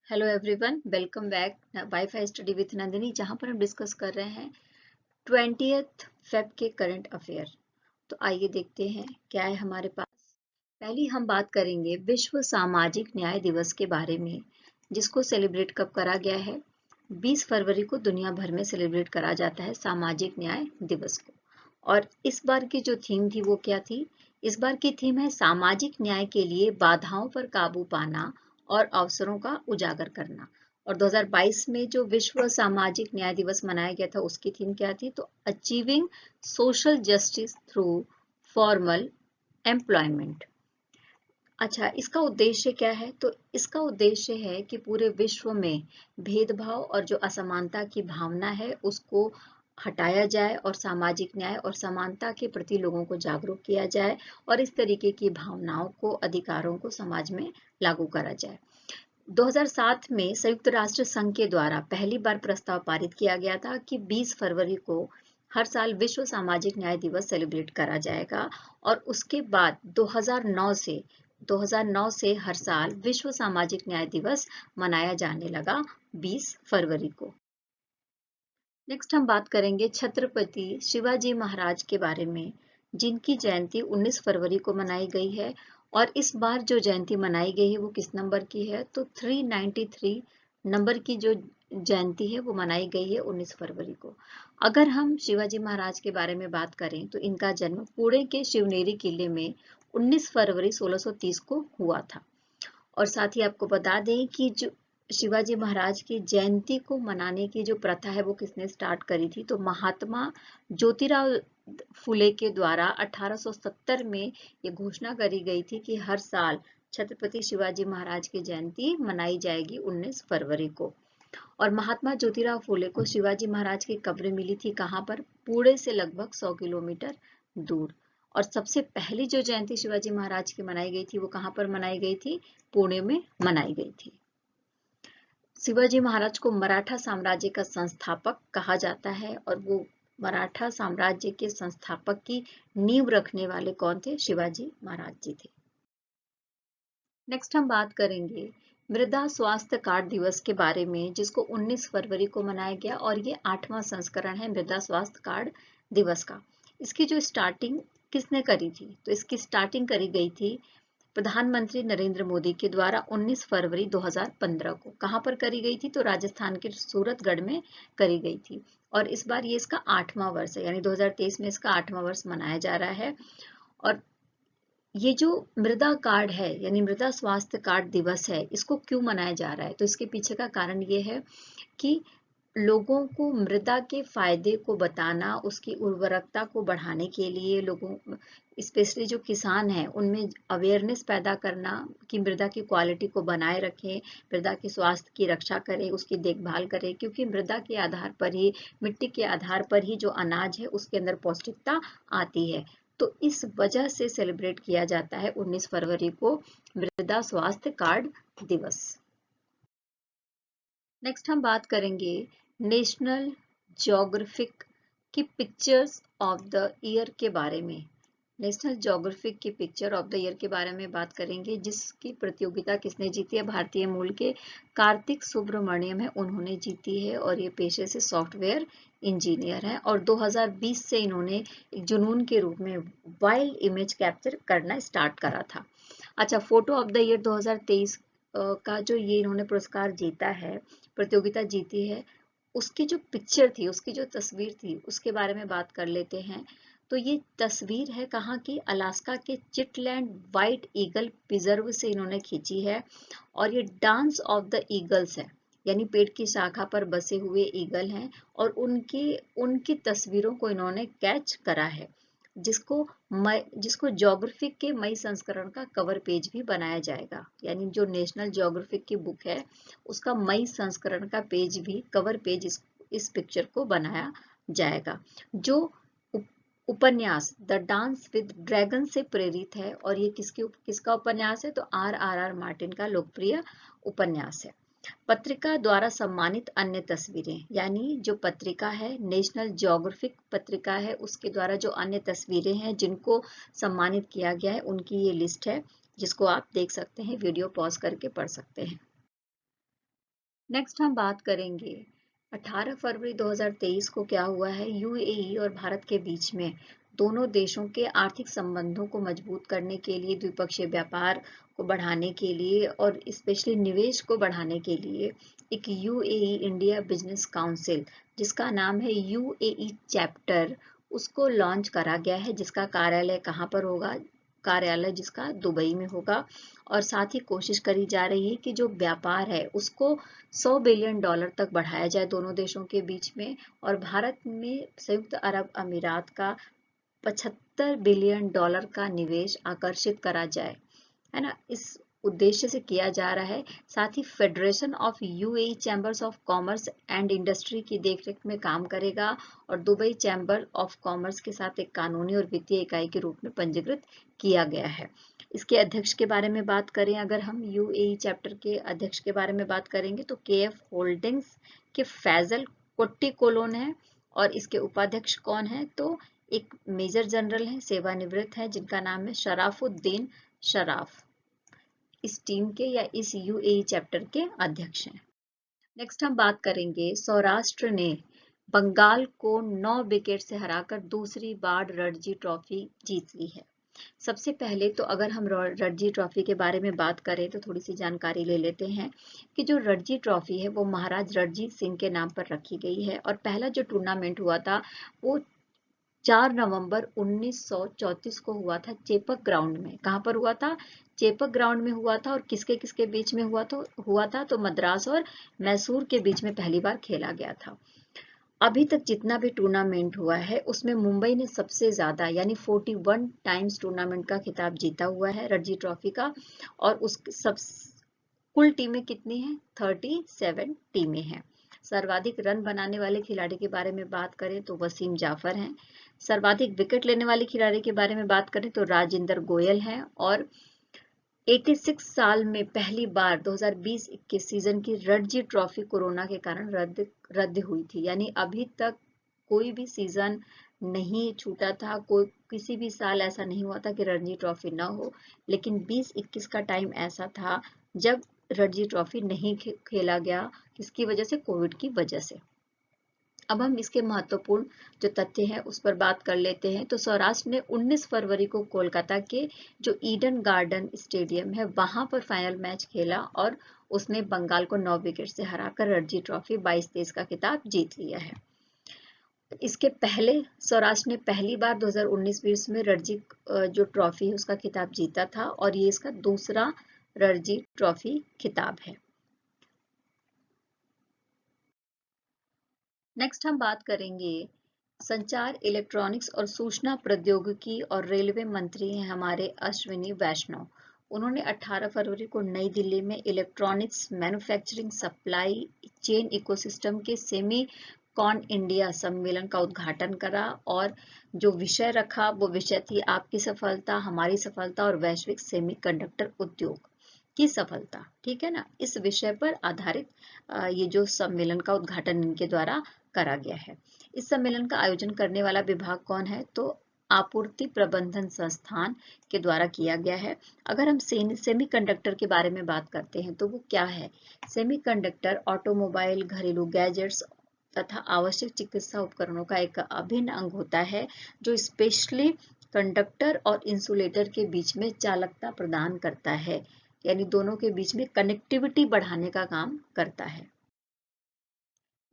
Hello everyone, welcome back wifi study with Nandini, जहां पर हम डिस्कस कर रहे हैं 20th फेब के करंट अफेयर। तो आइए देखते हैं क्या है हमारे पास। पहली हम बात करेंगे विश्व सामाजिक न्याय दिवस के बारे में, जिसको सेलिब्रेट कब करा गया है। 20 फरवरी को दुनिया भर में सेलिब्रेट करा जाता है सामाजिक न्याय दिवस को। और इस बार की जो थीम थी वो क्या थी? इस बार की थीम है सामाजिक न्याय के लिए बाधाओं पर काबू पाना और अवसरों का उजागर करना। और 2022 में जो विश्व सामाजिक न्याय दिवस मनाया गया था उसकी थीम क्या थी? तो achieving social justice through formal employment. अच्छा, इसका उद्देश्य क्या है? तो इसका उद्देश्य है कि पूरे विश्व में भेदभाव और जो असमानता की भावना है उसको हटाया जाए और सामाजिक न्याय और समानता के प्रति लोगों को जागरूक किया जाए और इस तरीके की भावनाओं को, अधिकारों को समाज में लागू करा जाए। 2007 में संयुक्त राष्ट्र संघ के द्वारा पहली बार प्रस्ताव पारित किया गया था कि 20 फरवरी को हर साल विश्व सामाजिक न्याय दिवस सेलिब्रेट करा जाएगा। और उसके बाद 2009 से हर साल विश्व सामाजिक न्याय दिवस मनाया जाने लगा 20 फरवरी को। नेक्स्ट हम बात करेंगे छत्रपति शिवाजी महाराज के बारे में, जिनकी जयंती 19 फरवरी को मनाई गई है। और इस बार जो जयंती मनाई गई है वो किस नंबर की है? तो 393 नंबर की जो जयंती है वो मनाई गई है 19 फरवरी को। अगर हम शिवाजी महाराज के बारे में बात करें तो इनका जन्म पुणे के शिवनेरी किले में 19 फरवरी 1630 को हुआ था। और साथ ही आपको बता दें कि जो शिवाजी महाराज की जयंती को मनाने की जो प्रथा है वो किसने स्टार्ट करी थी? तो महात्मा ज्योतिराव फुले के द्वारा 1870 में ये घोषणा करी गई थी कि हर साल छत्रपति शिवाजी महाराज की जयंती मनाई जाएगी 19 फरवरी को। और महात्मा ज्योतिराव फुले को शिवाजी महाराज की कब्र मिली थी कहाँ पर? पुणे से लगभग 100 किलोमीटर दूर। और सबसे पहली जो जयंती शिवाजी महाराज की मनाई गई थी वो कहाँ पर मनाई गई थी? पुणे में मनाई गई थी। शिवाजी महाराज को मराठा साम्राज्य का संस्थापक कहा जाता है और वो मराठा साम्राज्य के संस्थापक की नींव रखने वाले कौन थे? शिवाजी महाराज जी थे। नेक्स्ट हम बात करेंगे मृदा स्वास्थ्य कार्ड दिवस के बारे में, जिसको 19 फरवरी को मनाया गया और ये 8वां संस्करण है मृदा स्वास्थ्य कार्ड दिवस का। इसकी जो स्टार्टिंग किसने करी थी? तो इसकी स्टार्टिंग करी गई थी प्रधानमंत्री नरेंद्र मोदी के द्वारा 19 फरवरी 2015 को। कहाँ पर करी गई थी? तो राजस्थान के सूरतगढ़ में करी गई थी। और इस बार ये इसका 8वां वर्ष है, यानी 2023 में इसका 8वां वर्ष मनाया जा रहा है। और ये जो मृदा कार्ड है यानी मृदा स्वास्थ्य कार्ड दिवस है, इसको क्यों मनाया जा रहा है? तो इसके पीछे का कारण ये है कि लोगों को मृदा के फायदे को बताना, उसकी उर्वरकता को बढ़ाने के लिए लोगों, स्पेशली जो किसान हैं, उनमें अवेयरनेस पैदा करना कि मृदा की क्वालिटी को बनाए रखें, मृदा के स्वास्थ्य की रक्षा करें, उसकी देखभाल करें, क्योंकि मृदा के आधार पर ही, मिट्टी के आधार पर ही जो अनाज है उसके अंदर पौष्टिकता आती है। तो इस वजह से सेलिब्रेट किया जाता है 19 फरवरी को मृदा स्वास्थ्य कार्ड दिवस। नेक्स्ट हम बात करेंगे नेशनल ज्योग्राफिक की पिक्चर्स ऑफ द ईयर के बारे में। नेशनल ज्योग्राफिक की पिक्चर ऑफ द ईयर के बारे में बात करेंगे, जिसकी प्रतियोगिता किसने जीती है? भारतीय मूल के कार्तिक सुब्रमण्यम है, उन्होंने जीती है। और ये पेशे से सॉफ्टवेयर इंजीनियर है और 2020 से इन्होंने एक जुनून के रूप में वाइल्ड इमेज कैप्चर करना स्टार्ट करा था। अच्छा, फोटो ऑफ द ईयर 2023 का जो ये इन्होंने पुरस्कार जीता है, प्रतियोगिता जीती है, उसकी जो पिक्चर थी, उसकी जो तस्वीर थी, उसके बारे में बात कर लेते हैं। तो ये तस्वीर है कहाँ की? अलास्का के चिटलैंड व्हाइट ईगल प्रिजर्व से इन्होंने खींची है। और ये डांस ऑफ द ईगल्स है, यानी पेड़ की शाखा पर बसे हुए ईगल हैं और उनकी उनकी तस्वीरों को इन्होंने कैच करा है, जिसको ज्योग्राफिक के मई संस्करण का कवर पेज भी बनाया जाएगा। यानी जो नेशनल ज्योग्राफिक की बुक है उसका मई संस्करण का पेज भी, कवर पेज, इस पिक्चर को बनाया जाएगा। जो उपन्यास द डांस विद ड्रैगन से प्रेरित है। और ये किसका उपन्यास है? तो आर मार्टिन का लोकप्रिय उपन्यास है। पत्रिका द्वारा सम्मानित अन्य तस्वीरें, यानी जो पत्रिका है नेशनल ज्योग्राफिक पत्रिका है, उसके द्वारा जो अन्य तस्वीरें हैं जिनको सम्मानित किया गया है उनकी ये लिस्ट है, जिसको आप देख सकते हैं, वीडियो पॉज करके पढ़ सकते हैं। नेक्स्ट हम बात करेंगे 18 फरवरी 2023 को क्या हुआ है। यूएई और भारत के बीच में दोनों देशों के आर्थिक संबंधों को मजबूत करने के लिए, द्विपक्षीय व्यापार को बढ़ाने के लिए और स्पेशली निवेश को बढ़ाने के लिए एक यूएई इंडिया बिजनेस काउंसिल, जिसका नाम है यूएई चैप्टर, उसको लॉन्च करा गया है, जिसका कार्यालय कहाँ पर होगा, कार्यालय जिसका दुबई में होगा। और साथ ही कोशिश करी जा रही है कि जो व्यापार है उसको 100 बिलियन डॉलर तक बढ़ाया जाए दोनों देशों के बीच में, और भारत में संयुक्त अरब अमीरात का 75 बिलियन डॉलर का निवेश आकर्षित करा जाए, है ना, इस उद्देश्य से किया जा रहा है। साथ ही federation of UAE chambers of commerce and industry की देखरेख में काम करेगा और दुबई चैम्बर ऑफ कॉमर्स के साथ एक कानूनी और वित्तीय इकाई के रूप में पंजीकृत किया गया है। इसके अध्यक्ष के बारे में बात करें, अगर हम यूएई चैप्टर के अध्यक्ष के बारे में बात करेंगे तो केएफ होल्डिंग्स के फैजल कोट्टीकोलोन है। और इसके उपाध्यक्ष कौन है, तो एक मेजर जनरल है, सेवानिवृत्त है, जिनका नाम है शराफुद्दीन शराफ, इस टीम के या इस यूएई चैप्टर के अध्यक्ष हैं। नेक्स्ट हम बात करेंगे, सौराष्ट्र ने बंगाल को 9 विकेट से हराकर दूसरी बार रणजी ट्रॉफी जीत ली है। सबसे पहले तो अगर हम रणजी ट्रॉफी के बारे में बात करें तो थोड़ी सी जानकारी ले लेते हैं कि जो रणजी ट्रॉफी है वो महाराज रणजीत सिंह के नाम पर रखी गई है। और पहला जो टूर्नामेंट हुआ था वो 4 नवंबर 1934 को हुआ था चेपक ग्राउंड में। कहाँ पर हुआ था, चेपक ग्राउंड में हुआ था। और किसके किसके बीच में हुआ था तो मद्रास और मैसूर के बीच में पहली बार खेला गया था। अभी तक जितना भी टूर्नामेंट हुआ है उसमें मुंबई ने सबसे ज्यादा यानी 41 टाइम्स टूर्नामेंट का खिताब जीता हुआ है रणजी ट्रॉफी का। और उस सब कुल टीमें कितनी हैं, 37 टीमें हैं। सर्वाधिक रन बनाने वाले खिलाड़ी के बारे में बात करें तो वसीम जाफर हैं। सर्वाधिक विकेट लेने वाले खिलाड़ी के बारे में बात करें तो राजेंद्र गोयल हैं। और 86 साल में पहली बार 2020-21 सीजन की रणजी ट्रॉफी कोरोना के कारण रद्द हुई थी। यानी अभी तक कोई भी सीजन नहीं छूटा था, कोई किसी भी साल ऐसा नहीं हुआ था कि रणजी ट्रॉफी ना हो। लेकिन 20-21 का टाइम ऐसा था जब रणजी ट्रॉफी नहीं खेला गया, किसकी वजह से, कोविड की वजह से। अब हम इसके महत्वपूर्ण जो तथ्य हैं उस पर बात कर लेते हैं। तो सौराष्ट्र ने 19 फरवरी को कोलकाता के जो ईडन गार्डन स्टेडियम है वहां पर फाइनल मैच खेला और उसने बंगाल को 9 विकेट से हराकर रणजी ट्रॉफी 22-23 का खिताब जीत लिया है। इसके पहले सौराष्ट्र ने पहली बार 2019-20 में रणजी जो ट्रॉफी है उसका खिताब जीता था और ये इसका दूसरा रणजी ट्रॉफी खिताब है। नेक्स्ट हम बात करेंगे, संचार, इलेक्ट्रॉनिक्स और सूचना प्रौद्योगिकी और रेलवे मंत्री हैं हमारे अश्विनी वैष्णव। उन्होंने 18 फरवरी को नई दिल्ली में electronics manufacturing supply chain ecosystem के सेमी कॉन इंडिया सम्मेलन का उद्घाटन करा। और जो विषय रखा वो विषय थी आपकी सफलता, हमारी सफलता और वैश्विक सेमीकंडक्टर उद्योग की सफलता। ठीक है ना, इस विषय पर आधारित ये जो सम्मेलन का उद्घाटन इनके द्वारा करा गया है। इस सम्मेलन का आयोजन करने वाला विभाग कौन है, तो आपूर्ति प्रबंधन संस्थान के द्वारा किया गया है। अगर हम सेमीकंडक्टर के बारे में बात करते हैं तो वो क्या है, सेमीकंडक्टर ऑटोमोबाइल, घरेलू गैजेट्स तथा आवश्यक चिकित्सा उपकरणों का एक अभिन्न अंग होता है जो स्पेशली कंडक्टर और इंसुलेटर के बीच में चालकता प्रदान करता है, यानी दोनों के बीच में कनेक्टिविटी बढ़ाने का काम करता है।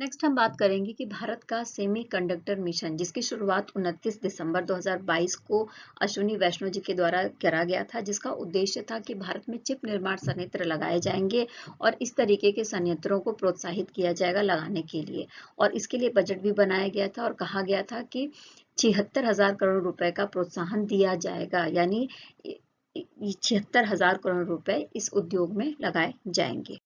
नेक्स्ट हम बात करेंगे कि भारत का सेमीकंडक्टर मिशन, जिसकी शुरुआत 29 दिसंबर 2022 को अश्विनी वैष्णव जी के द्वारा करा गया था, जिसका उद्देश्य था कि भारत में चिप निर्माण संयंत्र लगाए जाएंगे और इस तरीके के संयंत्रों को प्रोत्साहित किया जाएगा लगाने के लिए। और इसके लिए बजट भी बनाया गया था और कहा गया था कि 76,000 करोड़ रुपए का प्रोत्साहन दिया जाएगा, यानी 76,000 करोड़ रुपए इस उद्योग में लगाए जाएंगे।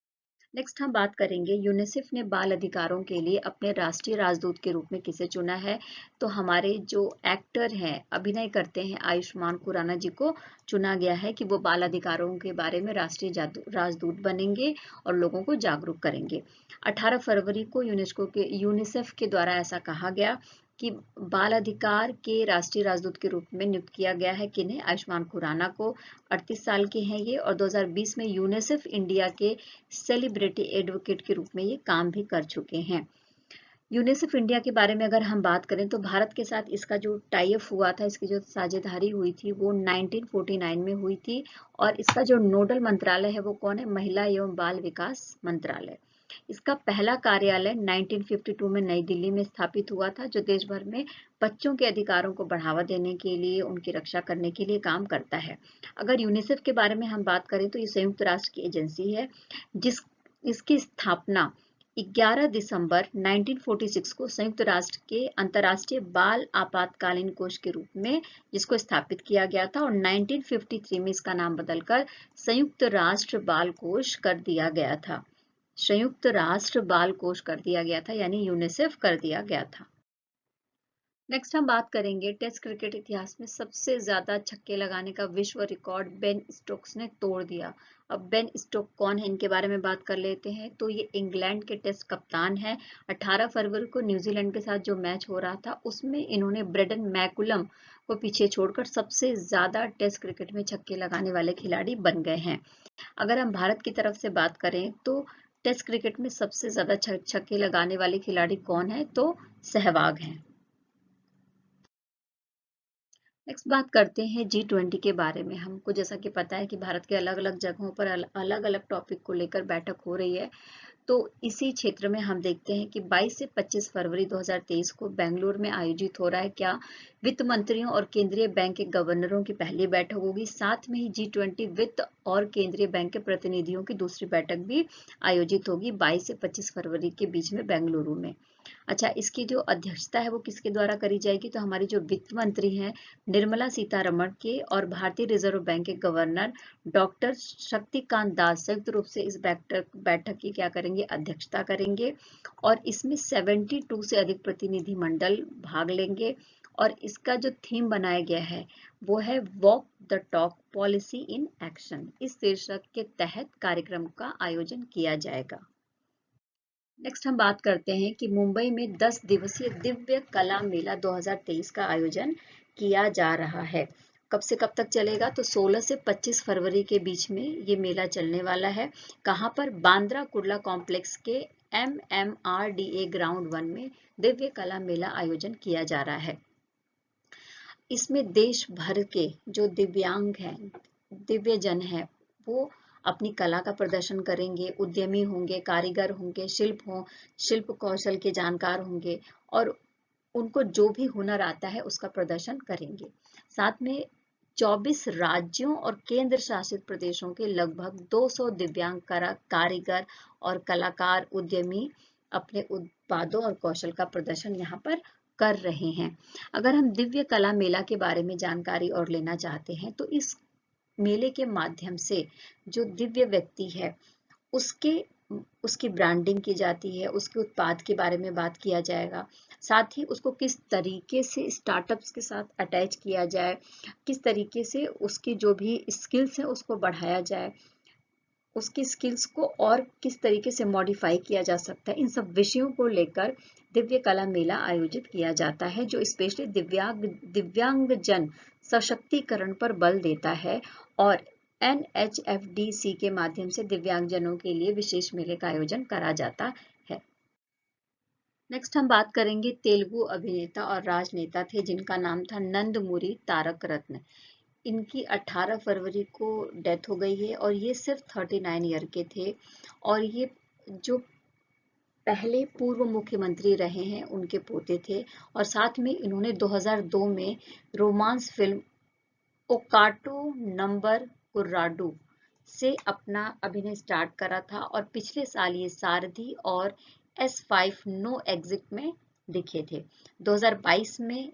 नेक्स्ट हम बात करेंगे, यूनिसेफ ने बाल अधिकारों के लिए अपने राष्ट्रीय राजदूत के रूप में किसे चुना है, तो हमारे जो एक्टर हैं, अभिनय करते हैं, आयुष्मान खुराना जी को चुना गया है कि वो बाल अधिकारों के बारे में राष्ट्रीय राजदूत बनेंगे और लोगों को जागरूक करेंगे। 18 फरवरी को यूनेस्को के यूनिसेफ के द्वारा ऐसा कहा गया कि बाल अधिकार के राष्ट्रीय राजदूत के रूप में नियुक्त किया गया है किन्हें? आयुष्मान खुराना को। 38 साल के हैं ये और 2020 में यूनिसेफ इंडिया के सेलिब्रिटी एडवोकेट के रूप में ये काम भी कर चुके हैं। यूनिसेफ इंडिया के बारे में अगर हम बात करें तो भारत के साथ इसका जो टाई अप हुआ था, इसकी जो साझेदारी हुई थी वो 1949 में हुई थी और इसका जो नोडल मंत्रालय है वो कौन है? महिला एवं बाल विकास मंत्रालय। इसका पहला कार्यालय 1952 में नई दिल्ली में स्थापित हुआ था, जो देश भर में बच्चों के अधिकारों को बढ़ावा देने के लिए, उनकी रक्षा करने के लिए काम करता है। अगर यूनिसेफ के बारे में हम बात करें तो ये संयुक्त राष्ट्र की एजेंसी है, जिस इसकी स्थापना 11 दिसंबर 1946 को संयुक्त राष्ट्र के अंतर्राष्ट्रीय बाल आपातकालीन कोष के रूप में जिसको स्थापित किया गया था और 1953 में इसका नाम बदलकर संयुक्त राष्ट्र बाल कोष कर दिया गया था। संयुक्त राष्ट्र बाल कोष कर दिया गया था, यानी यूनिसेफ कर दिया गया था। नेक्स्ट हम बात करेंगे टेस्ट क्रिकेट इतिहास में सबसे ज्यादा छक्के लगाने का विश्व रिकॉर्ड बेन स्टोक्स ने तोड़ दिया। अब बेन स्टोक कौन है, इनके बारे में बात कर लेते हैं। तो ये इंग्लैंड के टेस्ट कप्तान है। 18 फरवरी को न्यूजीलैंड के साथ जो मैच हो रहा था उसमें इन्होंने ब्रेडन मैकुलम को पीछे छोड़कर सबसे ज्यादा टेस्ट क्रिकेट में छक्के लगाने वाले खिलाड़ी बन गए हैं। अगर हम भारत की तरफ से बात करें तो टेस्ट क्रिकेट में सबसे ज्यादा छक्के लगाने वाले खिलाड़ी कौन है? तो सहवाग हैं। नेक्स्ट बात करते हैं G20 के बारे में। हमको जैसा कि पता है कि भारत के अलग अलग जगहों पर अलग अलग टॉपिक को लेकर बैठक हो रही है, तो इसी क्षेत्र में हम देखते हैं कि 22 से 25 फरवरी 2023 को बेंगलुरु में आयोजित हो रहा है क्या? वित्त मंत्रियों और केंद्रीय बैंक के गवर्नरों की पहली बैठक होगी। साथ में ही G20 वित्त और केंद्रीय बैंक के प्रतिनिधियों की दूसरी बैठक भी आयोजित होगी 22 से 25 फरवरी के बीच में बेंगलुरु में। अच्छा, इसकी जो अध्यक्षता है वो किसके द्वारा करी जाएगी? तो हमारी जो वित्त मंत्री हैं निर्मला सीतारमण के और भारतीय रिजर्व बैंक के गवर्नर डॉक्टर शक्तिकांत दास संयुक्त रूप से इस बैठक की क्या करेंगे? अध्यक्षता करेंगे और इसमें 72 से अधिक प्रतिनिधि मंडल भाग लेंगे और इसका जो थीम बनाया गया है वो है walk the talk policy in action. इस शीर्षक के तहत कार्यक्रम का आयोजन किया जाएगा। नेक्स्ट हम बात करते हैं कि मुंबई में 10 दिवसीय दिव्य कला मेला 2023 का आयोजन किया जा रहा है। कब से कब तक चलेगा? तो 16 से 25 फरवरी के बीच में ये मेला चलने वाला है। कहाँ पर? बांद्रा कुर्ला कॉम्प्लेक्स के MMRDA ग्राउंड 1 में दिव्य कला मेला आयोजन किया जा रहा है। इसमें देश भर के जो दिव्यांग हैं, दिव्यजन हैं, वो अपनी कला का प्रदर्शन करेंगे। उद्यमी होंगे, कारीगर होंगे, शिल्प कौशल के जानकार होंगे और उनको जो भी हुनर आता है उसका प्रदर्शन करेंगे। साथ में 24 राज्यों और केंद्र शासित प्रदेशों के लगभग 200 दिव्यांग कारीगर और कलाकार उद्यमी अपने उत्पादों और कौशल का प्रदर्शन यहाँ पर कर रहे हैं। अगर हम दिव्य कला मेला के बारे में जानकारी और लेना चाहते हैं तो इस मेले के माध्यम से जो दिव्य व्यक्ति है उसकी ब्रांडिंग की जाती है, उसके उत्पाद के बारे में बात किया जाएगा। साथ ही उसको किस तरीके से स्टार्टअप्स के साथ अटैच किया जाए, किस तरीके से उसकी जो भी स्किल्स है उसको बढ़ाया जाए, उसकी स्किल्स को और किस तरीके से मॉडिफाई किया जा सकता है, इन सब विषयों को लेकर दिव्य कला मेला आयोजित किया जाता है, जो स्पेशली दिव्यांगजन सशक्तिकरण पर बल देता है और NHFDC के माध्यम से दिव्यांगजनों के लिए विशेष मेले का आयोजन करा जाता है। नेक्स्ट हम बात करेंगे तेलुगु अभिनेता और राजनेता थे जिनका नाम था नंदमुरी तारक रत्न। इनकी 18 फरवरी को डेथ हो गई है और ये सिर्फ 39 ईयर के थे और ये जो पहले पूर्व मुख्यमंत्री रहे हैं उनके पोते थे और साथ में इन्होंने 2002 में रोमांस फिल्म ओकाटो नंबर कुर्राडू से अपना अभिनय स्टार्ट करा था और पिछले साल ये सारथी और S5 नो एग्जिट में दिखे थे। 2022 में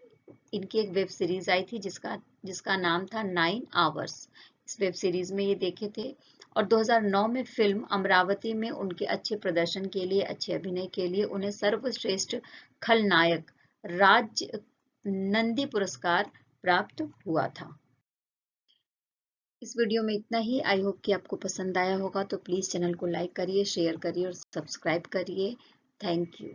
इनकी एक वेब सीरीज आई थी जिसका नाम था 9 आवर्स। इस वेब सीरीज में ये देखे थे और 2009 में फिल्म अमरावती में उनके अच्छे प्रदर्शन के लिए, अच्छे अभिनय के लिए उन्हें सर्वश्रेष्ठ खलनायक राज्य नंदी पुरस्कार प्राप्त हुआ था। इस वीडियो में इतना ही। आई होप कि आपको पसंद आया होगा, तो प्लीज़ चैनल को लाइक करिए, शेयर करिए और सब्सक्राइब करिए। Thank you.